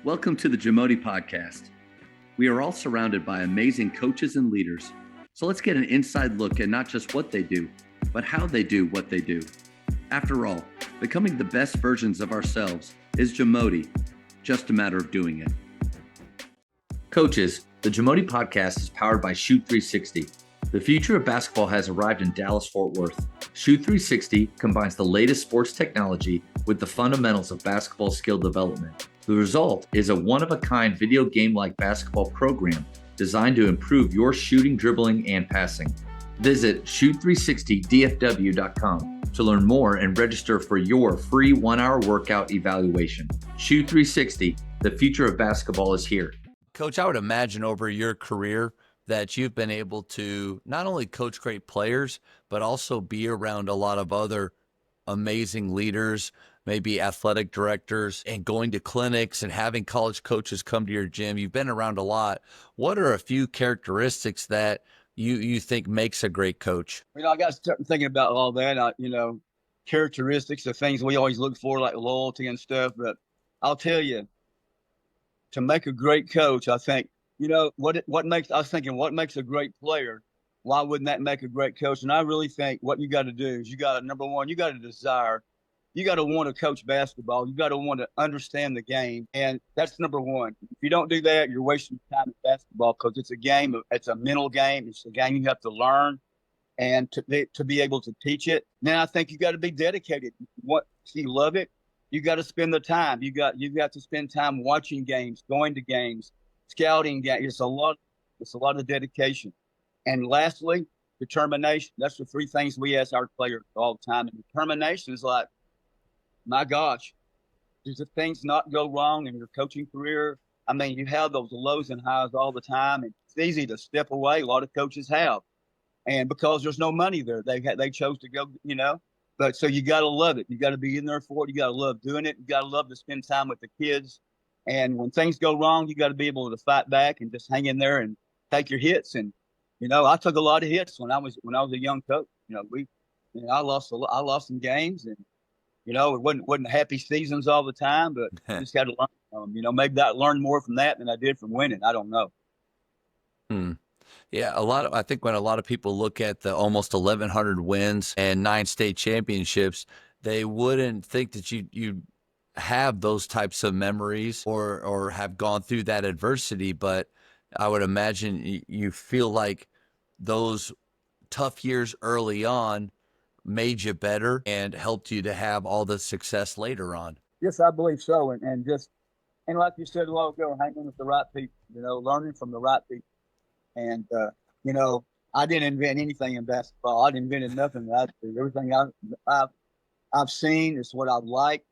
Welcome to the JAMODI podcast. We are all surrounded by amazing coaches and leaders. So let's get an inside look at not just what they do, but how they do what they do. After all, becoming the best versions of ourselves is JAMODI, just a matter of doing it. Coaches, the JAMODI podcast is powered by Shoot 360. The future of basketball has arrived in Dallas-Fort Worth. Shoot 360 combines the latest sports technology with the fundamentals of basketball skill development. The result is a one-of-a-kind video game-like basketball program designed to improve your shooting, dribbling, and passing. Visit shoot360dfw.com to learn more and register for your free 1-hour workout evaluation. Shoot 360, the future of basketball is here. Coach, I would imagine over your career that you've been able to not only coach great players, but also be around a lot of other amazing leaders, maybe athletic directors, and going to clinics and having college coaches come to your gym. You've been around a lot. What are a few characteristics that you think makes a great coach? I got to start thinking about all that, characteristics, the things we always look for, like loyalty and stuff. But I'll tell you, to make a great coach, I think, what makes a great player? Why wouldn't that make a great coach? And I really think what you got to do is number one, you got to desire. You got to want to coach basketball. You got to want to understand the game. And that's number one. If you don't do that, you're wasting time in basketball, because it's a game. It's a mental game. It's a game you have to learn and to be able to teach it. Now, I think you got to be dedicated. If you love it, you got to spend the time. You got to spend time watching games, going to games, scouting games. It's a lot of dedication. And lastly, determination. That's the three things we ask our players all the time. And determination is like, my gosh, does the things not go wrong in your coaching career? I mean, you have those lows and highs all the time, and it's easy to step away. A lot of coaches have, and because there's no money there, they chose to go. But so you got to love it. You got to be in there for it. You got to love doing it. You got to love to spend time with the kids. And when things go wrong, you got to be able to fight back and just hang in there and take your hits. And I took a lot of hits when I was a young coach. I lost some games, and it wasn't happy seasons all the time, but you just got to learn from them. Maybe I learned more from that than I did from winning. I don't know. Yeah, I think when a lot of people look at the almost 1,100 wins and 9 state championships, they wouldn't think that you have those types of memories or have gone through that adversity. But I would imagine you feel like those tough years early on made you better and helped you to have all the success later on. Yes, I believe so. And like you said a while ago, hanging with the right people, learning from the right people. And, I didn't invent anything in basketball. I invented nothing. Everything I've seen is what I like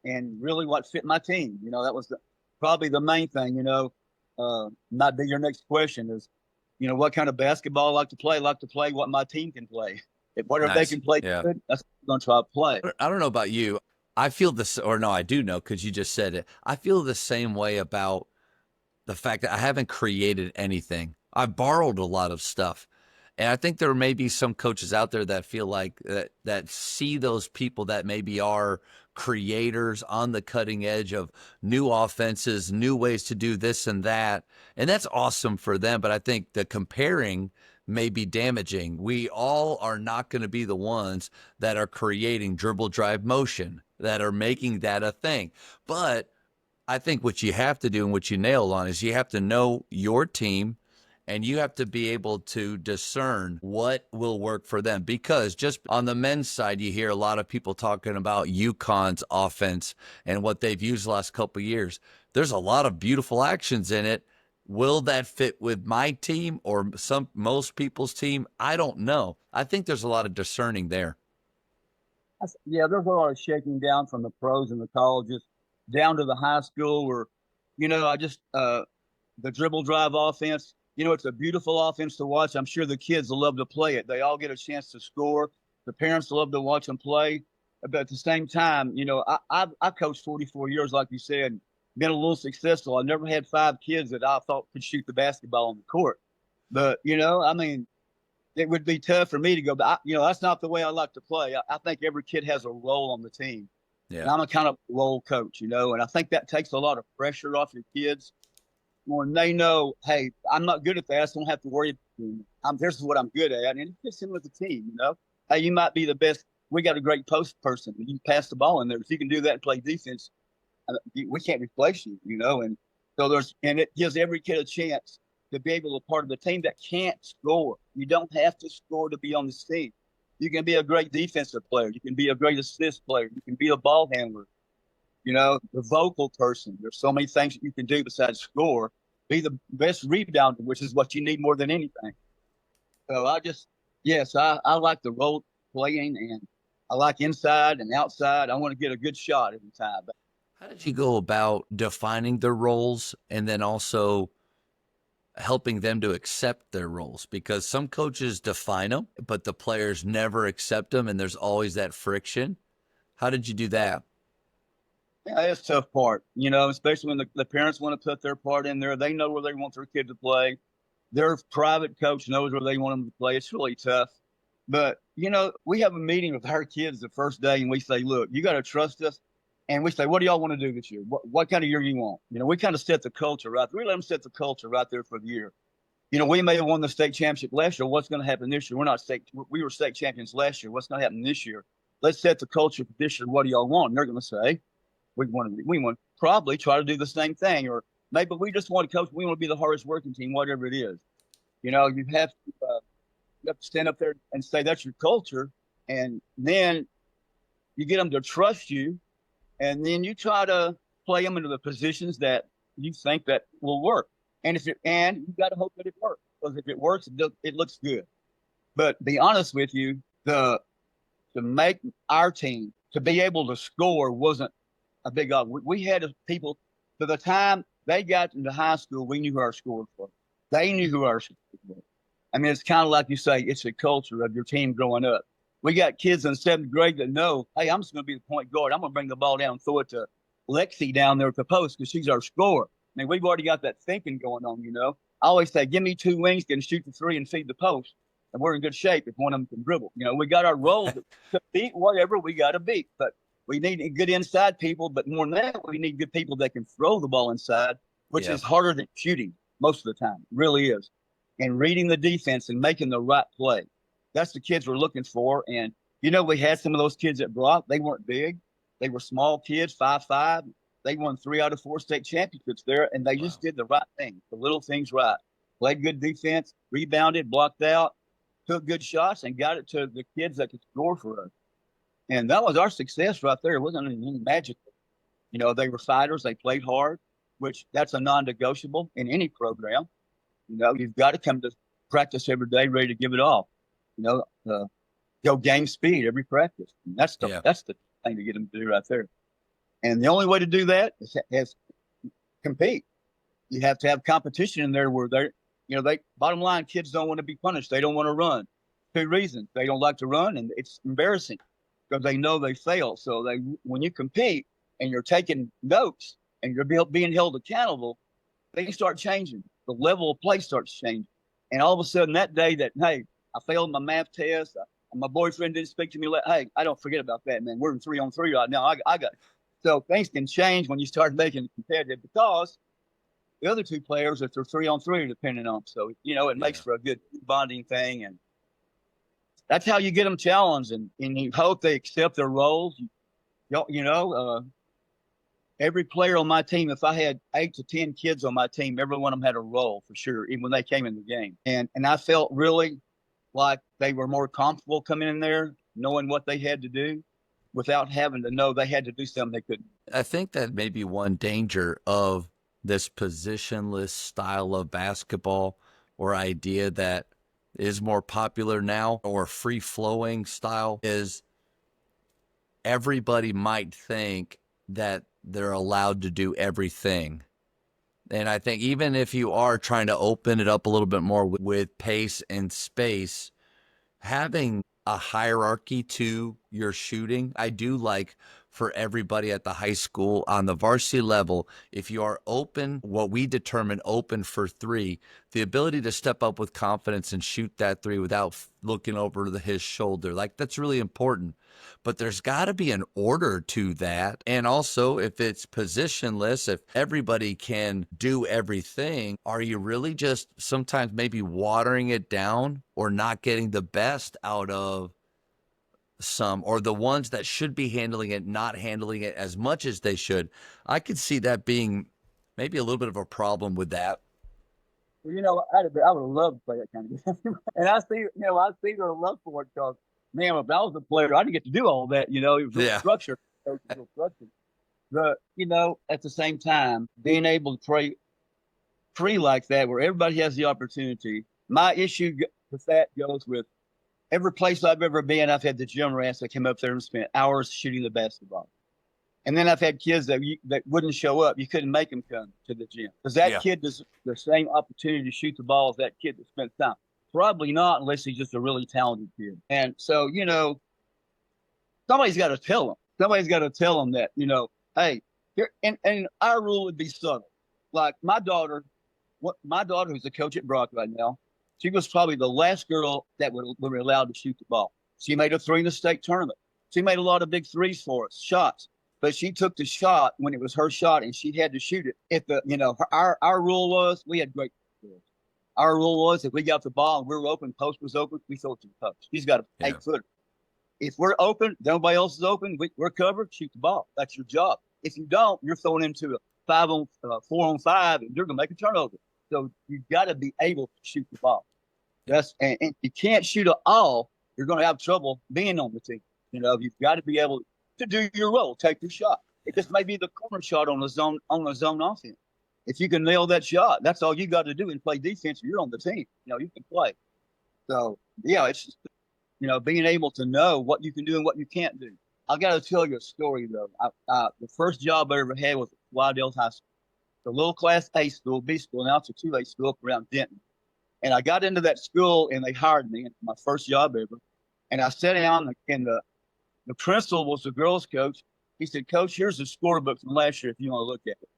and really what fit my team. That was probably the main thing, not be your next question is, what kind of basketball I like to play. I like to play what my team can play. Whatever they can play good, that's what I'm going to try to play. I don't know about you. I feel this, or no, I do know, because you just said it. I feel the same way about the fact that I haven't created anything. I've borrowed a lot of stuff. And I think there may be some coaches out there that feel like that see those people that maybe are creators on the cutting edge of new offenses, new ways to do this and that. And that's awesome for them. But I think the comparing may be damaging. We all are not going to be the ones that are creating dribble drive motion, that are making that a thing. But I think what you have to do and what you nail on is you have to know your team, and you have to be able to discern what will work for them. Because just on the men's side, you hear a lot of people talking about UConn's offense and what they've used the last couple of years. There's a lot of beautiful actions in it. Will that fit with my team or most people's team? I don't know. I think there's a lot of discerning there. Yeah, there's a lot of shaking down from the pros and the colleges down to the high school where, the dribble drive offense, it's a beautiful offense to watch. I'm sure the kids will love to play it. They all get a chance to score. The parents love to watch them play. But at the same time, I coached 44 years, like you said, been a little successful. I never had 5 kids that I thought could shoot the basketball on the court. But, it would be tough for me to go, but that's not the way I like to play. I think every kid has a role on the team. And Yeah. I'm a kind of role coach, and I think that takes a lot of pressure off your kids when they know, hey, I'm not good at that, so I don't have to worry. This is what I'm good at, and it fits in with the team. Hey, you might be the best. We got a great post person. You can pass the ball in there. If you can do that and play defense, we can't replace you. And so and it gives every kid a chance to be able to be part of the team that can't score. You don't have to score to be on this team. You can be a great defensive player. You can be a great assist player. You can be a ball handler. The vocal person. There's so many things that you can do besides score. Be the best rebounder, which is what you need more than anything. So yes, I like the role playing, and I like inside and outside. I want to get a good shot every time. How did you go about defining their roles and then also helping them to accept their roles? Because some coaches define them, but the players never accept them, and there's always that friction. How did you do that? Yeah, that's the tough part, especially when the parents want to put their part in there. They know where they want their kid to play. Their private coach knows where they want them to play. It's really tough. But, we have a meeting with our kids the first day, and we say, look, you got to trust us. And we say, what do y'all want to do this year? What kind of year you want? We kind of set the culture right there. We let them set the culture right there for the year. We may have won the state championship last year. What's going to happen this year? We were state champions last year. What's going to happen this year? Let's set the culture for this year. What do y'all want? And they're going to say, we want to probably try to do the same thing, or maybe we just want to coach. We want to be the hardest working team, whatever it is. You have to stand up there and say that's your culture, and then you get them to trust you, and then you try to play them into the positions that you think that will work. And you got to hope that it works, because if it works, it looks good. But be honest with you, to make our team to be able to score wasn't a big we had people, by the time they got into high school, we knew who our scores were. They knew who our scores were. I mean, it's kind of like you say, it's a culture of your team growing up. We got kids in 7th grade that know, hey, I'm just going to be the point guard. I'm going to bring the ball down and throw it to Lexi down there at the post because she's our scorer. I mean, we've already got that thinking going on. I always say, give me 2 wings, can shoot the 3 and feed the post. And we're in good shape if one of them can dribble. We got our roles to beat whatever we got to beat. But we need good inside people, but more than that, we need good people that can throw the ball inside, which is harder than shooting most of the time. It really is. And reading the defense and making the right play. That's the kids we're looking for. And, we had some of those kids at Brock. They weren't big. They were small kids, 5'5". They won 3 out of 4 state championships there, and they just did the right thing, the little things right. Played good defense, rebounded, blocked out, took good shots, and got it to the kids that could score for us. And that was our success right there. It wasn't anything magical. They were fighters. They played hard, which that's a non-negotiable in any program. You've got to come to practice every day ready to give it all. Go game speed every practice. And that's the thing to get them to do right there. And the only way to do that is compete. You have to have competition in there where bottom line, kids don't want to be punished. They don't want to run. 2 reasons. They don't like to run, and it's embarrassing because they know they fail. So when you compete and you're taking notes and you're being held accountable, things start changing. The level of play starts changing. And all of a sudden that day that, hey, I failed my math test, my boyfriend didn't speak to me, hey, I don't forget about that, man. We're in 3-on-3 right now. I got it. So things can change when you start making it competitive because the other 2 players, if they're 3-on-3, are dependent on them. So, it makes for a good bonding thing. And that's how you get them challenged, and you hope they accept their roles. Every player on my team, if I had 8 to 10 kids on my team, every one of them had a role for sure, even when they came in the game. And I felt really like they were more comfortable coming in there, knowing what they had to do without having to know they had to do something they couldn't. I think that may be one danger of this positionless style of basketball or idea that is more popular now, or free flowing style, is everybody might think that they're allowed to do everything. And I think even if you are trying to open it up a little bit more with pace and space, having a hierarchy to your shooting, I do like for everybody at the high school on the varsity level. If you are open, what we determine open for three, the ability to step up with confidence and shoot that three without looking over his shoulder, like that's really important. But there's got to be an order to that. And also, if it's positionless, if everybody can do everything, are you really just sometimes maybe watering it down or not getting the best out of some, or the ones that should be handling it, not handling it as much as they should? I could see that being maybe a little bit of a problem with that. Well, I would have loved to play that kind of game. And I see their love for it because, man, if I was a player, I didn't get to do all that. It was real Yeah. structured. Real structured. But, at the same time, being able to play free like that, where everybody has the opportunity. My issue with that goes with every place I've ever been. I've had the gym rats that came up there and spent hours shooting the basketball. And then I've had kids that wouldn't show up. You couldn't make them come to the gym because that kid does the same opportunity to shoot the ball as that kid that spent time. Probably not, unless he's just a really talented kid. And so, somebody's got to tell them. Somebody's got to tell them that, hey, here. And our rule would be subtle. Like my daughter, who's a coach at Brock right now, she was probably the last girl that were allowed to shoot the ball. She made a three in the state tournament. She made a lot of big threes for us, shots. But she took the shot when it was her shot, and she had to shoot it. Our rule was we had great rules. Our rule was if we got the ball and we were open, post was open, we throw it to the post. She's got an 8-footer. If we're open, nobody else is open, we're covered, shoot the ball. That's your job. If you don't, you're thrown into a 4-on-5, and you're going to make a turnover. So you've got to be able to shoot the ball. And you can't shoot it all, you're going to have trouble being on the team. You've got to be able to do your role, take your shot. It just may be the corner shot on the zone offense. If you can nail that shot, that's all you got to do and play defense. You're on the team. You can play. So it's just being able to know what you can do and what you can't do. I got to tell you a story though. The first job I ever had was at Slidell High School, the little class A school, B school. Now it's a 2A school up around Denton. And I got into that school and they hired me. My first job ever. And I sat down and the principal was the girls' coach. He said, "Coach, here's the scorebook from last year if you want to look at it."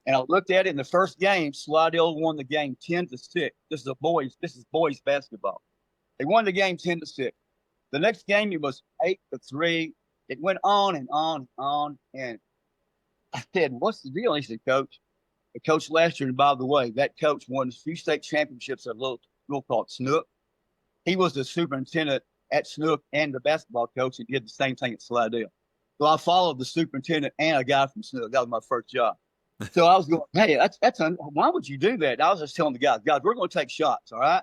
And I looked at it in the first game. Slidell won the game 10-6. This is boys basketball. They won the game 10-6. The next game it was 8-3. It went on and on and on. And I said, "What's the deal?" He said, "Coach, the coach last year, and by the way, that coach won a few state championships at a little school called Snook. He was the superintendent at Snook and the basketball coach, and did the same thing at Slidell. So I followed the superintendent and a guy from Snook. That was my first job. So I was going, hey, why would you do that? And I was just telling the guys, we're going to take shots, all right?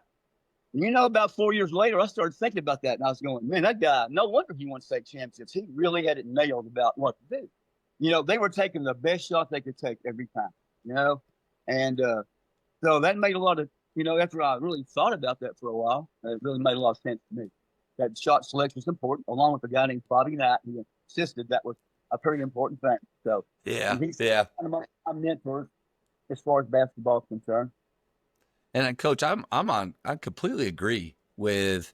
And about 4 years later, I started thinking about that, and I was going, man, that guy, no wonder he won state championships. He really had it nailed about what to do. They were taking the best shot they could take every time, and so that made a lot of, after I really thought about that for a while, it really made a lot of sense to me. That shot selection is important, along with a guy named Bobby Knight, who insisted that was a pretty important thing. So he's kind of my mentor as far as basketball is concerned. And Coach, I completely agree with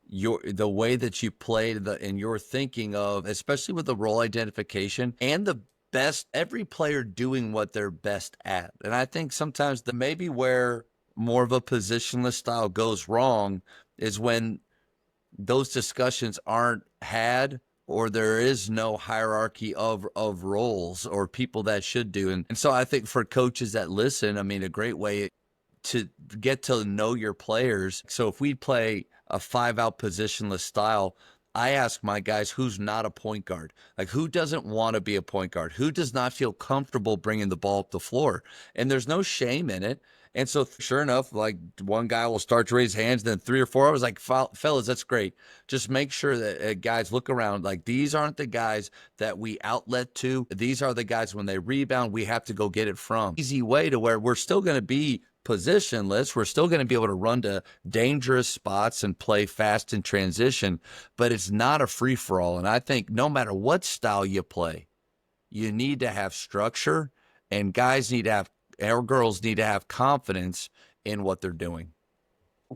the way that you played and your thinking of, especially with the role identification and the best, every player doing what they're best at. And I think sometimes maybe where more of a positionless style goes wrong is when those discussions aren't had, or there is no hierarchy of roles or people that should do. And so I think for coaches that listen, a great way to get to know your players. So if we play a 5-out positionless style, I ask my guys, who's not a point guard? Like, who doesn't want to be a point guard? Who does not feel comfortable bringing the ball up the floor? And there's no shame in it. And so sure enough, like one guy will start to raise hands, then 3 or 4, I was like, fellas, that's great. Just make sure that guys look around. Like, these aren't the guys that we outlet to. These are the guys when they rebound, we have to go get it from. Easy way to where we're still going to be positionless. We're still going to be able to run to dangerous spots and play fast in transition, but it's not a free for all. And I think no matter what style you play, you need to have structure, and guys need to have, our girls need to have confidence in what they're doing.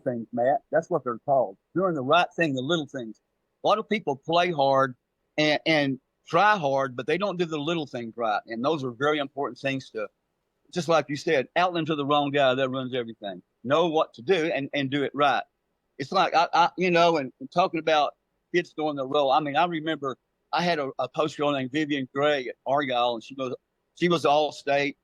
Things, Matt, that's what they're called. Doing the right thing, the little things. A lot of people play hard and try hard, but they don't do the little things right. And those are very important things to, just like you said, outline to the wrong guy that runs everything. Know what to do and do it right. It's like, and talking about kids doing their role. I mean, I remember I had a post girl named Vivian Gray at Argyle, and she was All-State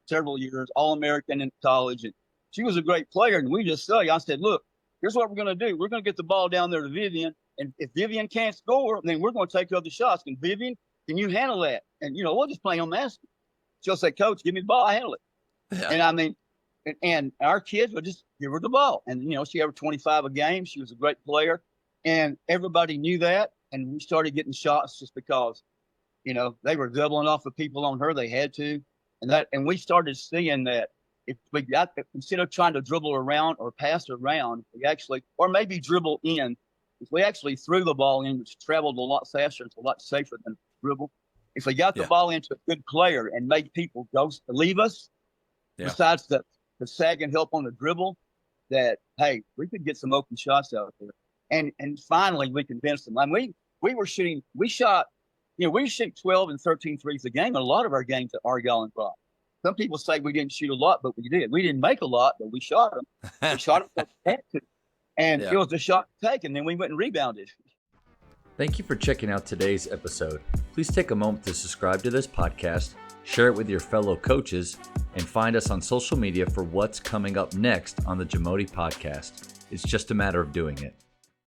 several years, All-American in college, and she was a great player. And we just say, I said, look, here's what we're going to do. We're going to get the ball down there to Vivian, and if Vivian can't score, then we're going to take other shots. And Vivian, can you handle that? And we'll just play on basket. She'll say, Coach, give me the ball, I handle it. Yeah. And I mean, and our kids would just give her the ball. And, she averaged 25 a game. She was a great player. And everybody knew that. And we started getting shots just because, they were doubling off the people on her. They had to. And we started seeing that if we got, instead of trying to dribble around or pass around, or maybe dribble in, if we actually threw the ball in, which traveled a lot faster, it's a lot safer than dribble. If we got the ball into a good player and made people leave us, besides the sag and help on the dribble, that, hey, we could get some open shots out there. And finally, we convinced them. I mean, we shot 12 and 13 threes a game in a lot of our games at Argyle and Brock. Some people say we didn't shoot a lot, but we did. We didn't make a lot, but we shot them. We shot them because we had to. And it was a shot to take, and then we went and rebounded. Thank you for checking out today's episode. Please take a moment to subscribe to this podcast, share it with your fellow coaches, and find us on social media for what's coming up next on the JAMODI podcast. It's just a matter of doing it.